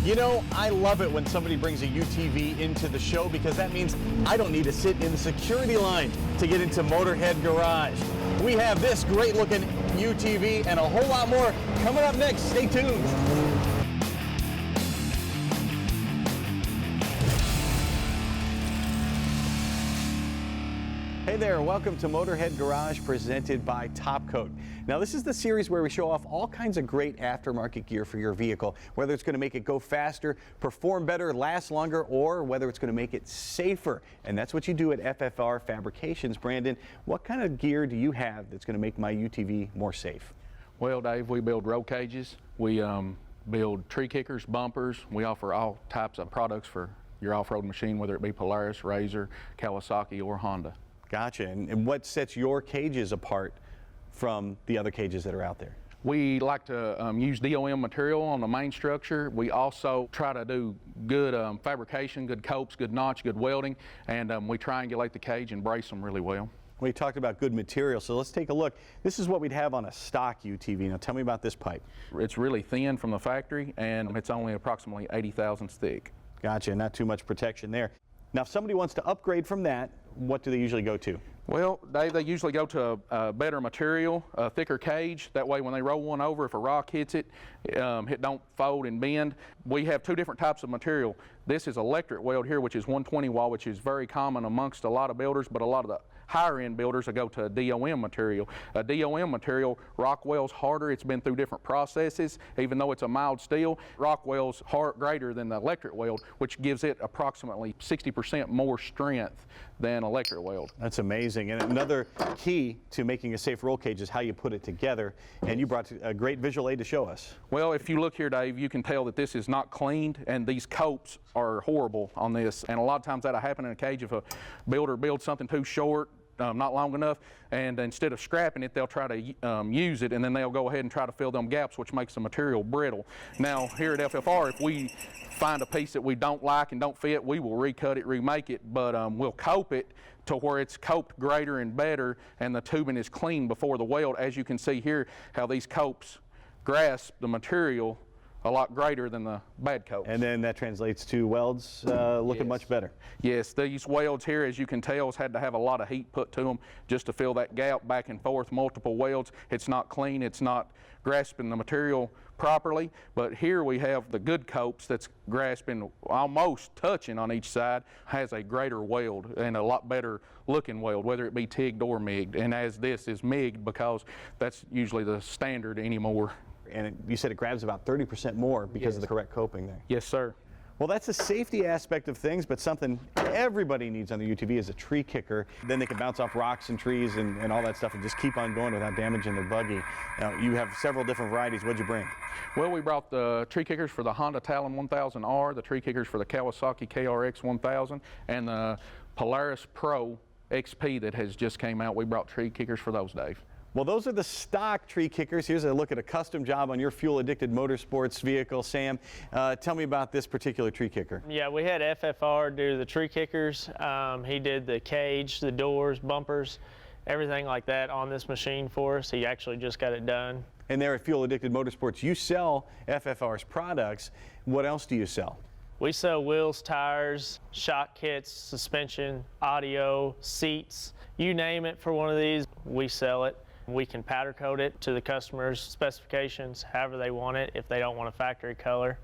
You know, I love it when somebody brings a UTV into the show because that means I don't need to sit in the security line to get into Motorhead Garage. We have this great looking UTV and a whole lot more coming up next. Stay tuned. Hey there, welcome to Motorhead Garage presented by Top Coat. Now this is the series where we show off all kinds of great aftermarket gear for your vehicle, whether it's going to make it go faster, perform better, last longer, or whether it's going to make it safer. And that's what you do at FFR Fabrications. Brandon, what kind of gear do you have that's going to make my UTV more safe? Well, Dave, we build roll cages, we build tree kickers, bumpers. We offer all types of products for your off-road machine, whether it be Polaris, Razor, Kawasaki, or Honda. Gotcha. And what sets your cages apart from the other cages that are out there? We like to use DOM material on the main structure. We also try to do good fabrication, good copes, good notch, good welding, and we triangulate the cage and brace them really well. We talked about good material, so let's take a look. This is what we'd have on a stock UTV. Now tell me about this pipe. It's really thin from the factory, and it's only approximately 80 thousandths thick. Gotcha, not too much protection there. Now if somebody wants to upgrade from that, what do they usually go to? Well, Dave, they usually go to a better material, a thicker cage. That way when they roll one over, if a rock hits it, it don't fold and bend. We have two different types of material. This is electric weld here, which is 120 watt, which is very common amongst a lot of builders, but a lot of the higher end builders will go to a DOM material. A DOM material, rock welds harder. It's been through different processes. Even though it's a mild steel, rock welds greater than the electric weld, which gives it approximately 60% more strength than electric weld. That's amazing. And another key to making a safe roll cage is how you put it together. And you brought a great visual aid to show us. Well, if you look here, Dave, you can tell that this is not cleaned, and these copes are horrible on this. And a lot of times that'll happen in a cage if a builder builds something too short, not long enough, and instead of scrapping it, they'll try to use it, and then they'll go ahead and try to fill them gaps, which makes the material brittle. Now, here at FFR, if we find a piece that we don't like and don't fit, we will recut it, remake it, but we'll cope it to where it's coped greater and better, and the tubing is clean before the weld. As you can see here, how these copes grasp the material a lot greater than the bad copes. And then that translates to welds looking much better. Yes, these welds here, as you can tell, has had to have a lot of heat put to them just to fill that gap back and forth, multiple welds. It's not clean, it's not grasping the material properly, but here we have the good copes that's grasping, almost touching on each side, has a greater weld and a lot better looking weld, whether it be TIGged or MIGged, and as this is MIGged because that's usually the standard anymore. And you said it grabs about 30% more because of the correct coping there. Yes, sir. Well, that's the safety aspect of things, but something everybody needs on the UTV is a tree kicker. Then they can bounce off rocks and trees and all that stuff and just keep on going without damaging their buggy. Now, you have several different varieties. What'd you bring? Well, we brought the tree kickers for the Honda Talon 1000R, the tree kickers for the Kawasaki KRX 1000, and the Polaris Pro XP that has just came out. We brought tree kickers for those, Dave. Well, those are the stock tree kickers. Here's a look at a custom job on your fuel-addicted motorsports vehicle. Sam, tell me about this particular tree kicker. Yeah, we had FFR do the tree kickers. He did the cage, the doors, bumpers, everything like that on this machine for us. He actually just got it done. And there at Fuel Addicted Motorsports, you sell FFR's products. What else do you sell? We sell wheels, tires, shock kits, suspension, audio, seats, you name it for one of these, we sell it. We can powder coat it to the customer's specifications, however they want it, if they don't want a factory color.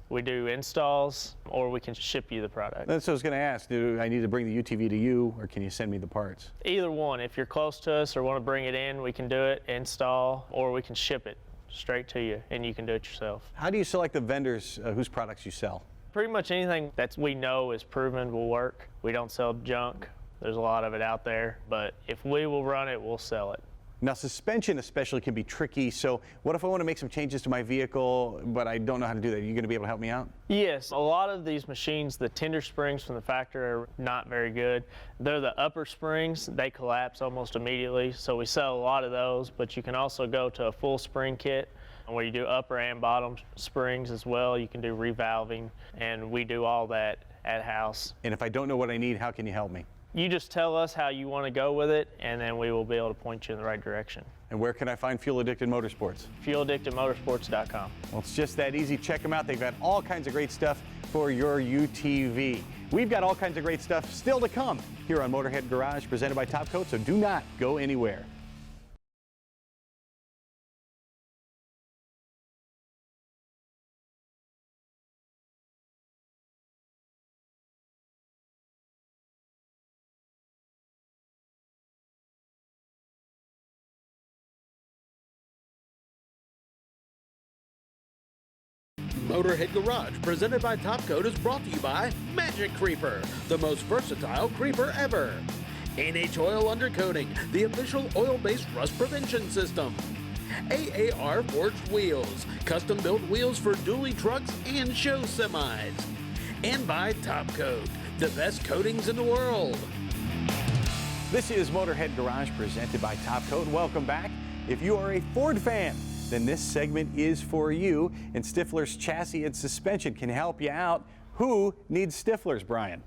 We do installs, or we can ship you the product. That's what I was going to ask. Do I need to bring the UTV to you, or can you send me the parts? Either one. If you're close to us or want to bring it in, we can do it, install, or we can ship it straight to you, and you can do it yourself. How do you select the vendors whose products you sell? Pretty much anything that we know is proven will work. We don't sell junk. There's a lot of it out there, but if we will run it, we'll sell it. Now, suspension especially can be tricky, so what if I want to make some changes to my vehicle, but I don't know how to do that? Are you going to be able to help me out? Yes, a lot of these machines, the tender springs from the factory are not very good. They're the upper springs, they collapse almost immediately, so we sell a lot of those, but you can also go to a full spring kit where you do upper and bottom springs as well. You can do revalving, and we do all that at house. And if I don't know what I need, how can you help me? You just tell us how you want to go with it, and then we will be able to point you in the right direction. And where can I find Fuel Addicted Motorsports? FuelAddictedMotorsports.com. Well, it's just that easy. Check them out. They've got all kinds of great stuff for your UTV. We've got all kinds of great stuff still to come here on Motorhead Garage, presented by Top Coat, so do not go anywhere. Motorhead Garage, presented by Top Coat, is brought to you by Magic Creeper, the most versatile creeper ever. NH Oil Undercoating, the official oil-based rust prevention system. AAR Forged Wheels, custom-built wheels for dually trucks and show semis. And by Top Coat, the best coatings in the world. This is Motorhead Garage, presented by Top Coat. Welcome back. If you are a Ford fan, then this segment is for you, and Stifflers Chassis and Suspension can help you out. Who needs Stifflers, Brian?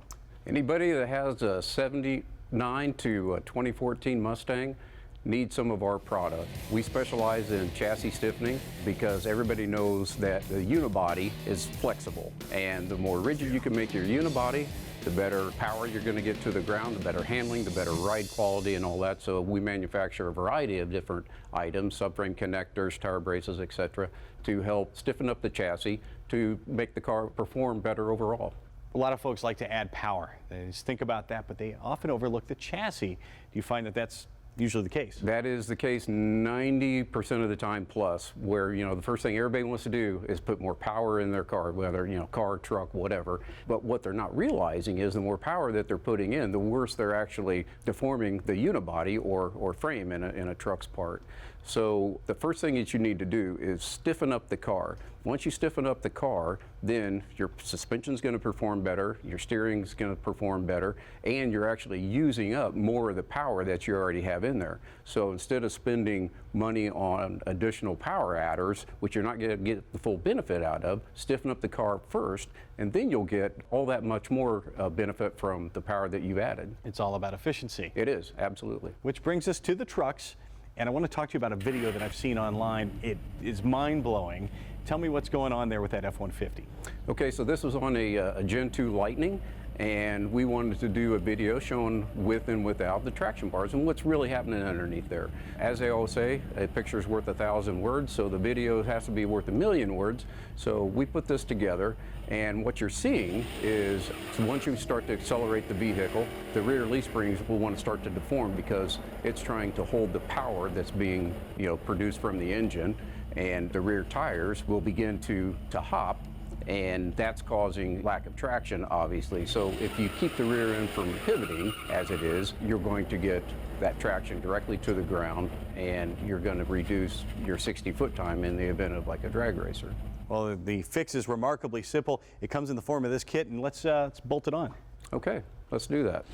Anybody that has a 79 to a 2014 Mustang needs some of our product. We specialize in chassis stiffening because everybody knows that the unibody is flexible, and the more rigid you can make your unibody, the better power you're going to get to the ground, the better handling, the better ride quality and all that. So we manufacture a variety of different items, subframe connectors, tire braces, etc., to help stiffen up the chassis to make the car perform better overall. A lot of folks like to add power. They just think about that, but they often overlook the chassis. Do you find that that's usually the case? That is the case 90% of the time plus, where, you know, the first thing everybody wants to do is put more power in their car, whether, you know, car, truck, whatever. But what they're not realizing is the more power that they're putting in, the worse they're actually deforming the unibody or frame in a truck's part. So the first thing that you need to do is stiffen up the car. Once you stiffen up the car, then your suspension's going to perform better, your steering's going to perform better, and you're actually using up more of the power that you already have in there. So instead of spending money on additional power adders, which you're not going to get the full benefit out of, stiffen up the car first, and then you'll get all that much more benefit from the power that you've added. It's all about efficiency. It is, absolutely. Which brings us to the trucks. And I want to talk to you about a video that I've seen online. It is mind-blowing. Tell me what's going on there with that F-150. Okay, so this was on a Gen 2 Lightning, and we wanted to do a video showing with and without the traction bars and what's really happening underneath there. As they always say, a picture's worth 1,000 words, so the video has to be worth 1,000,000 words. So we put this together, and what you're seeing is once you start to accelerate the vehicle, the rear leaf springs will want to start to deform because it's trying to hold the power that's being, you know, produced from the engine, and the rear tires will begin to hop, and that's causing lack of traction, obviously. So if you keep the rear end from pivoting as it is, you're going to get that traction directly to the ground, and you're going to reduce your 60-foot time in the event of like a drag racer. Well, the fix is remarkably simple. It comes in the form of this kit, and let's bolt it on. Okay, let's do that.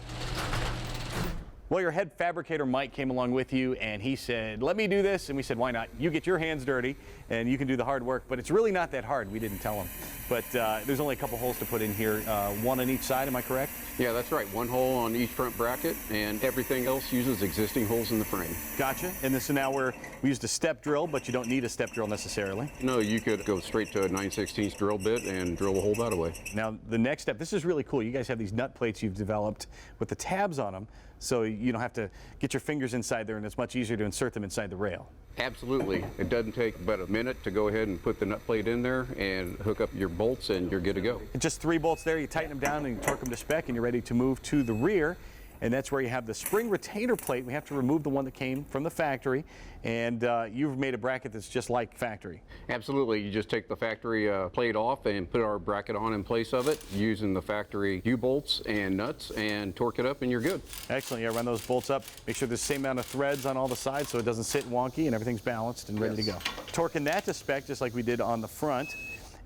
Well, your head fabricator, Mike, came along with you, and he said, let me do this. And we said, why not? You get your hands dirty, and you can do the hard work. But it's really not that hard. We didn't tell him. But there's only a couple holes to put in here, one on each side. Am I correct? Yeah, that's right. One hole on each front bracket, and everything else uses existing holes in the frame. Gotcha. And this is now where we used a step drill, but you don't need a step drill necessarily. No, you could go straight to a 9/16 drill bit and drill a hole that way. Now, the next step, this is really cool. You guys have these nut plates you've developed with the tabs on them, so you don't have to get your fingers inside there, and it's much easier to insert them inside the rail. Absolutely. It doesn't take but a minute to go ahead and put the nut plate in there and hook up your bolts, and you're good to go. It's just 3 bolts there. You tighten them down and you torque them to spec, and you're ready to move to the rear. And that's where you have the spring retainer plate. We have to remove the one that came from the factory, and you've made a bracket that's just like factory. Absolutely. You just take the factory plate off and put our bracket on in place of it using the factory U-bolts and nuts, and torque it up, and you're good. Excellent. Yeah, run those bolts up. Make sure there's the same amount of threads on all the sides so it doesn't sit wonky and everything's balanced and ready to go. Torquing that to spec just like we did on the front.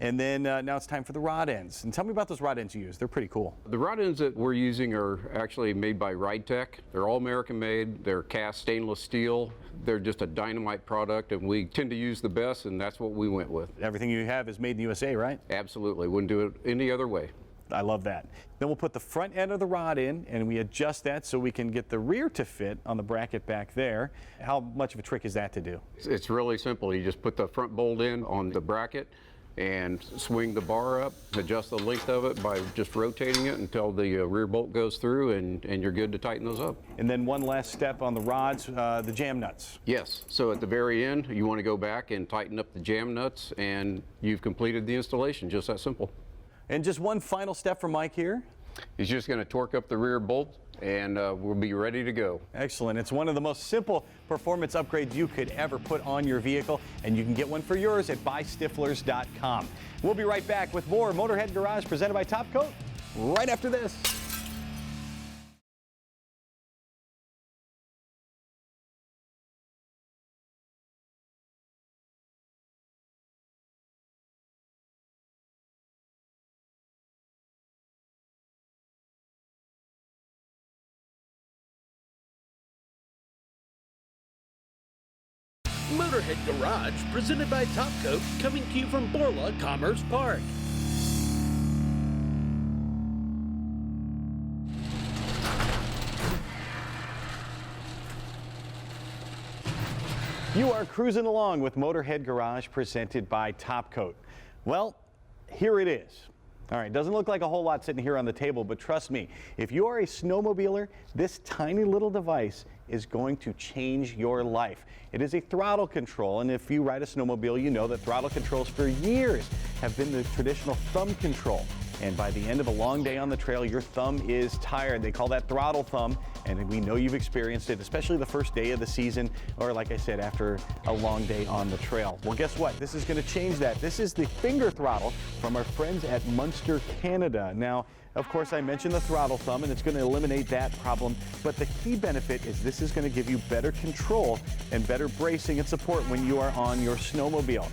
And then now it's time for the rod ends. And tell me about those rod ends you use. They're pretty cool. The rod ends that we're using are actually made by RideTech. They're all American made. They're cast stainless steel. They're just a dynamite product, and we tend to use the best, and that's what we went with. Everything you have is made in the USA, right? Absolutely. Wouldn't do it any other way. I love that. Then we'll put the front end of the rod in, and we adjust that so we can get the rear to fit on the bracket back there. How much of a trick is that to do? It's really simple. You just put the front bolt in on the bracket and swing the bar up, adjust the length of it by just rotating it until the rear bolt goes through, and you're good to tighten those up. And then one last step on the rods, the jam nuts. Yes, so at the very end, you want to go back and tighten up the jam nuts, and you've completed the installation, just that simple. And just one final step for Mike here. He's just going to torque up the rear bolt, and we'll be ready to go. Excellent. It's one of the most simple performance upgrades you could ever put on your vehicle, and you can get one for yours at buystiflers.com. We'll be right back with more Motorhead Garage presented by Top Coat right after this. Motorhead Garage, presented by Top Coat, coming to you from Borla Commerce Park. You are cruising along with Motorhead Garage presented by Top Coat. Well, here it is. All right, doesn't look like a whole lot sitting here on the table, but trust me, if you are a snowmobiler, this tiny little device is going to change your life. It is a throttle control, and if you ride a snowmobile, you know that throttle controls for years have been the traditional thumb control. And by the end of a long day on the trail, your thumb is tired. They call that throttle thumb, and we know you've experienced it, especially the first day of the season, or like I said, after a long day on the trail. Well, guess what? This is going to change that. This is the finger throttle from our friends at Munster, Canada. Now, of course, I mentioned the throttle thumb, and it's going to eliminate that problem, but the key benefit is this is going to give you better control and better bracing and support when you are on your snowmobile.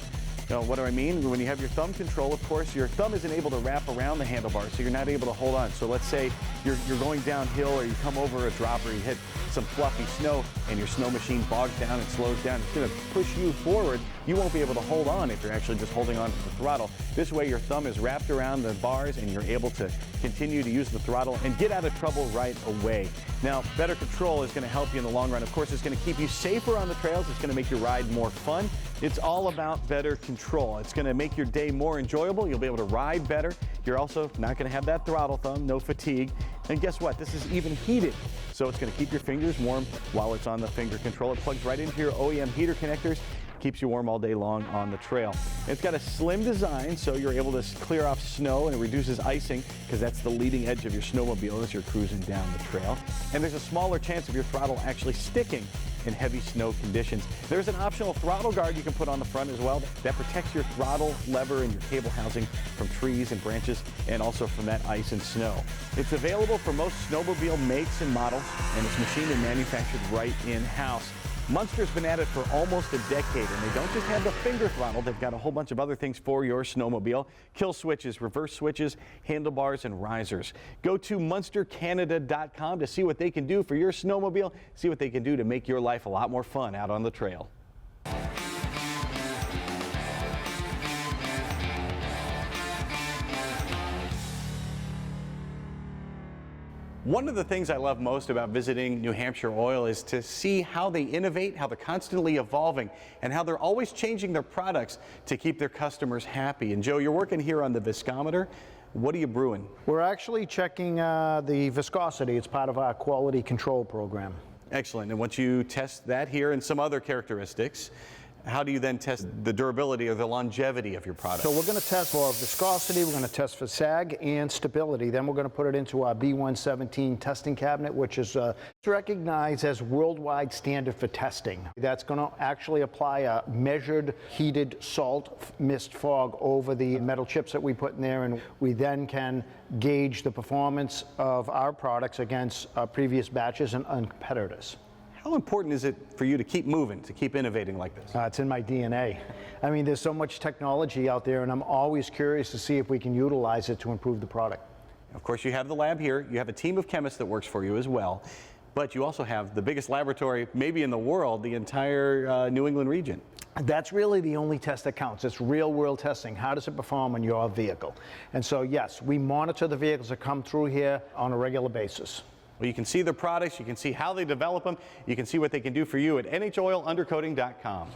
Now, what do I mean? When you have your thumb control, of course, your thumb isn't able to wrap around the handlebars, so you're not able to hold on. So let's say you're going downhill, or you come over a drop, or you hit some fluffy snow, and your snow machine bogs down and slows down. It's going to push you forward. You won't be able to hold on if you're actually just holding on to the throttle. This way, your thumb is wrapped around the bars, and you're able to continue to use the throttle and get out of trouble right away. Now, better control is going to help you in the long run. Of course, it's going to keep you safer on the trails. It's going to make your ride more fun. It's all about better control. It's going to make your day more enjoyable. You'll be able to ride better. You're also not going to have that throttle thumb, no fatigue. And guess what? This is even heated. So it's going to keep your fingers warm while it's on the finger control. It plugs right into your OEM heater connectors. Keeps you warm all day long on the trail. It's got a slim design, so you're able to clear off snow, and it reduces icing because that's the leading edge of your snowmobile as you're cruising down the trail. And there's a smaller chance of your throttle actually sticking in heavy snow conditions. There's an optional throttle guard you can put on the front as well that protects your throttle lever and your cable housing from trees and branches, and also from that ice and snow. It's available for most snowmobile makes and models, and it's machined and manufactured right in-house. Munster's been at it for almost a decade, and they don't just have the finger throttle, they've got a whole bunch of other things for your snowmobile. Kill switches, reverse switches, handlebars, and risers. Go to munstercanada.com to see what they can do for your snowmobile, see what they can do to make your life a lot more fun out on the trail. One of the things I love most about visiting New Hampshire Oil is to see how they innovate, how they're constantly evolving, and how they're always changing their products to keep their customers happy. And Joe, you're working here on the viscometer. What are you brewing? We're actually checking the viscosity. It's part of our quality control program. Excellent. And once you test that here and some other characteristics, how do you then test the durability or the longevity of your product? So we're going to test for viscosity, we're going to test for sag and stability. Then we're going to put it into our B117 testing cabinet, which is recognized as worldwide standard for testing. That's going to actually apply a measured heated salt mist fog over the metal chips that we put in there, and we then can gauge the performance of our products against previous batches and competitors. How important is it for you to keep moving, to keep innovating like this? It's in my DNA. I mean, there's so much technology out there, and I'm always curious to see if we can utilize it to improve the product. Of course, you have the lab here. You have a team of chemists that works for you as well. But you also have the biggest laboratory, maybe in the world, the entire New England region. That's really the only test that counts. It's real world testing. How does it perform on your vehicle? And so yes, we monitor the vehicles that come through here on a regular basis. Well, you can see the products, you can see how they develop them, you can see what they can do for you at NHOilUndercoating.com.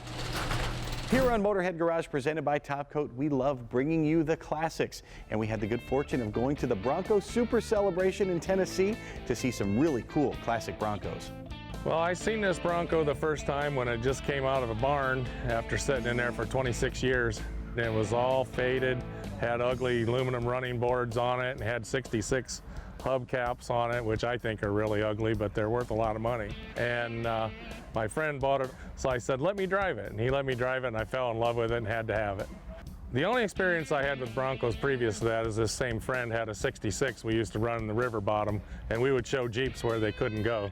Here on Motorhead Garage, presented by Top Coat, we love bringing you the classics. And we had the good fortune of going to the Bronco Super Celebration in Tennessee to see some really cool classic Broncos. Well, I seen this Bronco the first time when it just came out of a barn after sitting in there for 26 years. It was all faded, had ugly aluminum running boards on it, and had 66 hubcaps on it, which I think are really ugly, but they're worth a lot of money. And my friend bought it, so I said, let me drive it. And he let me drive it, and I fell in love with it and had to have it. The only experience I had with Broncos previous to that is this same friend had a 66 we used to run in the river bottom, and we would show Jeeps where they couldn't go.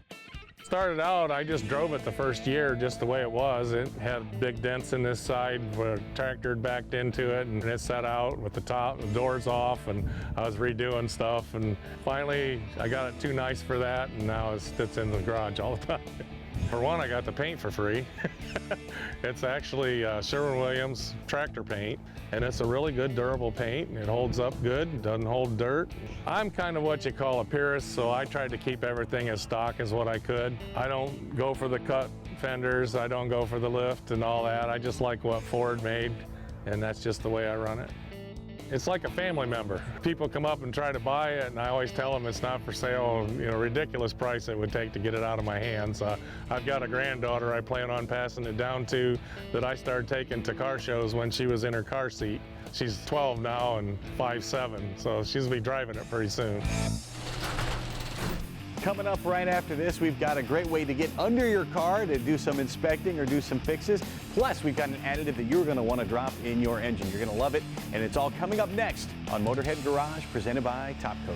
Started out, I just drove it the first year just the way it was. It had big dents in this side where a tractor had backed into it, and it set out with the doors off, and I was redoing stuff, and finally I got it too nice for that, and now it sits in the garage all the time. For one, I got the paint for free. It's actually Sherwin-Williams tractor paint, and it's a really good durable paint. It holds up good, doesn't hold dirt. I'm kind of what you call a purist, so I tried to keep everything as stock as what I could. I don't go for the cut fenders, I don't go for the lift and all that. I just like what Ford made, and that's just the way I run it. It's like a family member. People come up and try to buy it, and I always tell them it's not for sale. You know, ridiculous price it would take to get it out of my hands. I've got a granddaughter I plan on passing it down to that I started taking to car shows when she was in her car seat. She's 12 now and 5'7", so she'll be driving it pretty soon. Coming up right after this, we've got a great way to get under your car to do some inspecting or do some fixes. Plus, we've got an additive that you're going to want to drop in your engine. You're going to love it, and it's all coming up next on Motorhead Garage, presented by Top Coat.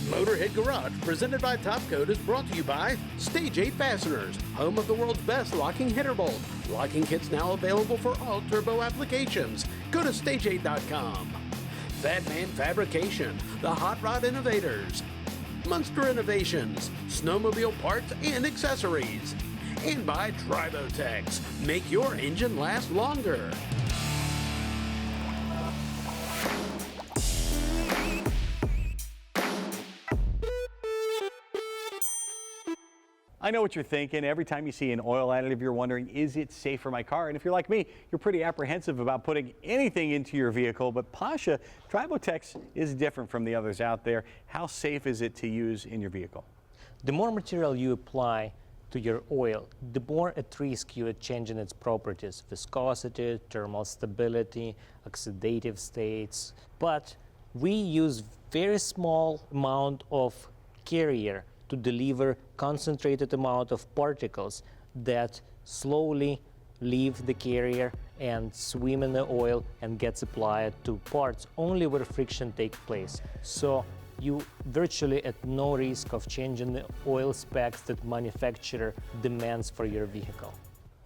Motorhead Garage, presented by Top Coat, is brought to you by Stage 8 Fasteners, home of the world's best locking header bolt. Locking kits now available for all turbo applications. Go to stage8.com. FFR Fabrication, the hot rod innovators. Munster Innovations, snowmobile parts and accessories. And by Tribotex, make your engine last longer. I know what you're thinking. Every time you see an oil additive, you're wondering, is it safe for my car? And if you're like me, you're pretty apprehensive about putting anything into your vehicle. But Pasha, Tribotex is different from the others out there. How safe is it to use in your vehicle? The more material you apply to your oil, the more at risk you are changing its properties: viscosity, thermal stability, oxidative states. But we use very small amount of carrier to deliver concentrated amount of particles that slowly leave the carrier and swim in the oil and gets applied to parts only where friction takes place. So you virtually at no risk of changing the oil specs that manufacturer demands for your vehicle.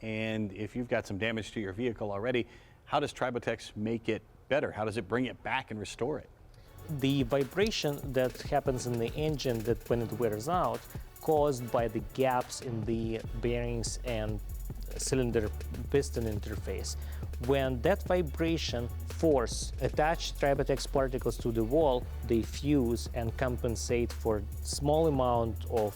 And if you've got some damage to your vehicle already, how does Tribotex make it better? How does it bring it back and restore it? The vibration that happens in the engine that when it wears out, caused by the gaps in the bearings and cylinder piston interface. When that vibration force attach Tribotex particles to the wall, they fuse and compensate for small amount of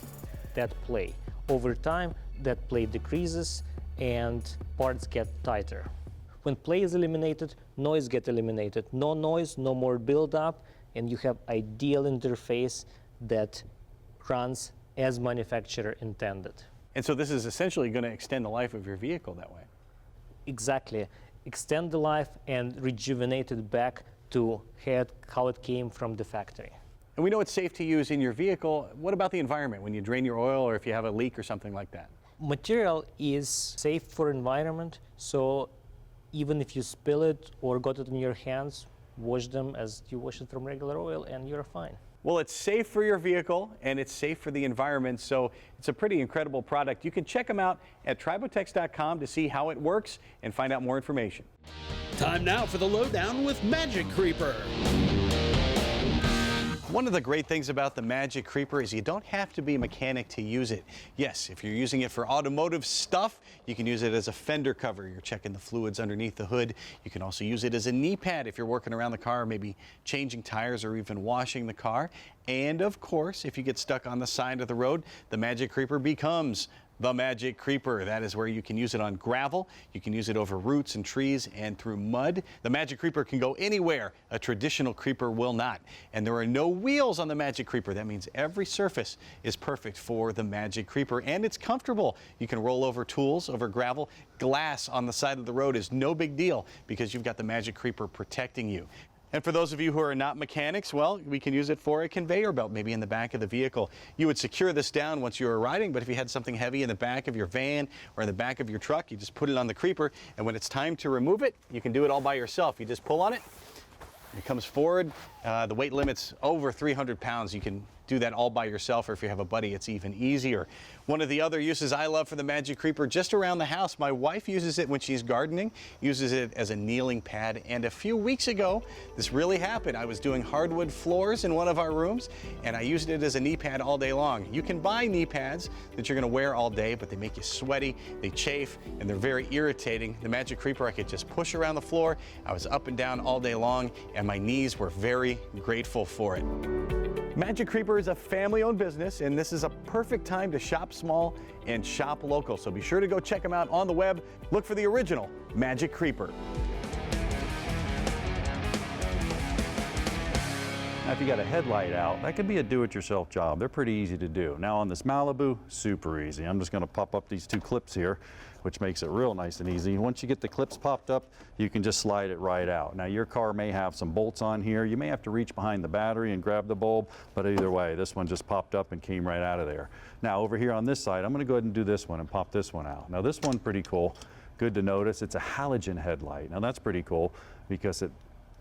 that play. Over time, that play decreases and parts get tighter. When play is eliminated, noise gets eliminated. No noise, no more buildup, and you have ideal interface that runs as manufacturer intended. And so this is essentially going to extend the life of your vehicle that way. Exactly. Extend the life and rejuvenate it back to how it came from the factory. And we know it's safe to use in your vehicle. What about the environment when you drain your oil or if you have a leak or something like that? Material is safe for environment, so even if you spill it or got it in your hands, wash them as you wash it from regular oil and you're fine. Well, it's safe for your vehicle and it's safe for the environment, so it's a pretty incredible product. You can check them out at Tribotex.com to see how it works and find out more information. Time now for the lowdown with Magic Creeper. One of the great things about the Magic Creeper is you don't have to be a mechanic to use it. Yes, if you're using it for automotive stuff, you can use it as a fender cover. You're checking the fluids underneath the hood. You can also use it as a knee pad if you're working around the car, maybe changing tires or even washing the car. And of course, if you get stuck on the side of the road, the Magic Creeper becomes the Magic Creeper. That is where you can use it on gravel. You can use it over roots and trees and through mud. The Magic Creeper can go anywhere a traditional creeper will not. And there are no wheels on the Magic Creeper. That means every surface is perfect for the Magic Creeper, and it's comfortable. You can roll over tools, over gravel. Glass on the side of the road is no big deal because you've got the Magic Creeper protecting you. And for those of you who are not mechanics, well, we can use it for a conveyor belt, maybe in the back of the vehicle. You would secure this down once you were riding, but if you had something heavy in the back of your van or in the back of your truck, you just put it on the creeper, and when it's time to remove it, you can do it all by yourself. You just pull on it, it comes forward. The weight limit's over 300 pounds. You can do that all by yourself, or if you have a buddy, it's even easier. One of the other uses I love for the Magic Creeper, just around the house, my wife uses it when she's gardening, uses it as a kneeling pad, and a few weeks ago, this really happened. I was doing hardwood floors in one of our rooms, and I used it as a knee pad all day long. You can buy knee pads that you're gonna wear all day, but they make you sweaty, they chafe, and they're very irritating. The Magic Creeper, I could just push around the floor. I was up and down all day long, and my knees were very grateful for it. Magic Creeper is a family-owned business, and this is a perfect time to shop small and shop local. So be sure to go check them out on the web. Look for the original Magic Creeper. Now, if you got a headlight out, that could be a do-it-yourself job. They're pretty easy to do. Now on this Malibu, super easy. I'm just gonna pop up these two clips here, which makes it real nice and easy. Once you get the clips popped up, you can just slide it right out. Now your car may have some bolts on here. You may have to reach behind the battery and grab the bulb, but either way, this one just popped up and came right out of there. Now over here on this side, I'm gonna go ahead and do this one and pop this one out. Now this one's pretty cool. Good to notice, it's a halogen headlight. Now that's pretty cool because it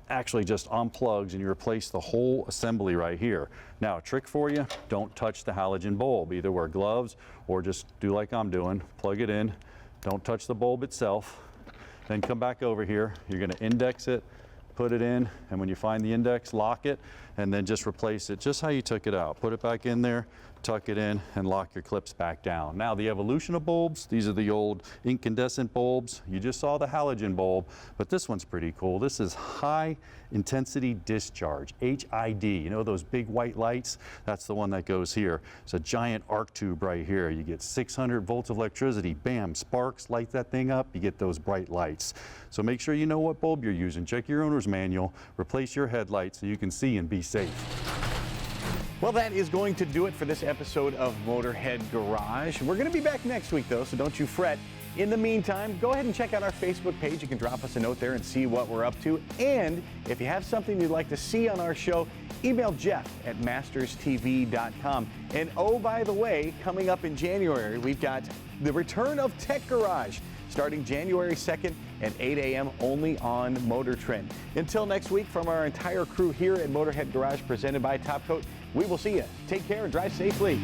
actually just unplugs and you replace the whole assembly right here. Now a trick for you, don't touch the halogen bulb. Either wear gloves or just do like I'm doing, plug it in, don't touch the bulb itself, then come back over here. You're gonna index it, put it in, and when you find the index, lock it, and then just replace it just how you took it out. Put it back in there, tuck it in, and lock your clips back down. Now the evolution of bulbs, these are the old incandescent bulbs. You just saw the halogen bulb, but this one's pretty cool. This is high intensity discharge, HID. You know those big white lights? That's the one that goes here. It's a giant arc tube right here. You get 600 volts of electricity, bam, sparks, light that thing up, you get those bright lights. So make sure you know what bulb you're using. Check your owner's manual, replace your headlights so you can see and be safe. Well, that is going to do it for this episode of Motorhead Garage. We're going to be back next week, though, so don't you fret. In the meantime, go ahead and check out our Facebook page. You can drop us a note there and see what we're up to. And if you have something you'd like to see on our show, email jeff@masterstv.com. And oh, by the way, coming up in January, we've got the return of Tech Garage, starting January 2nd at 8 a.m. only on Motor Trend. Until next week, from our entire crew here at Motorhead Garage, presented by Top Coat, we will see you. Take care and drive safely.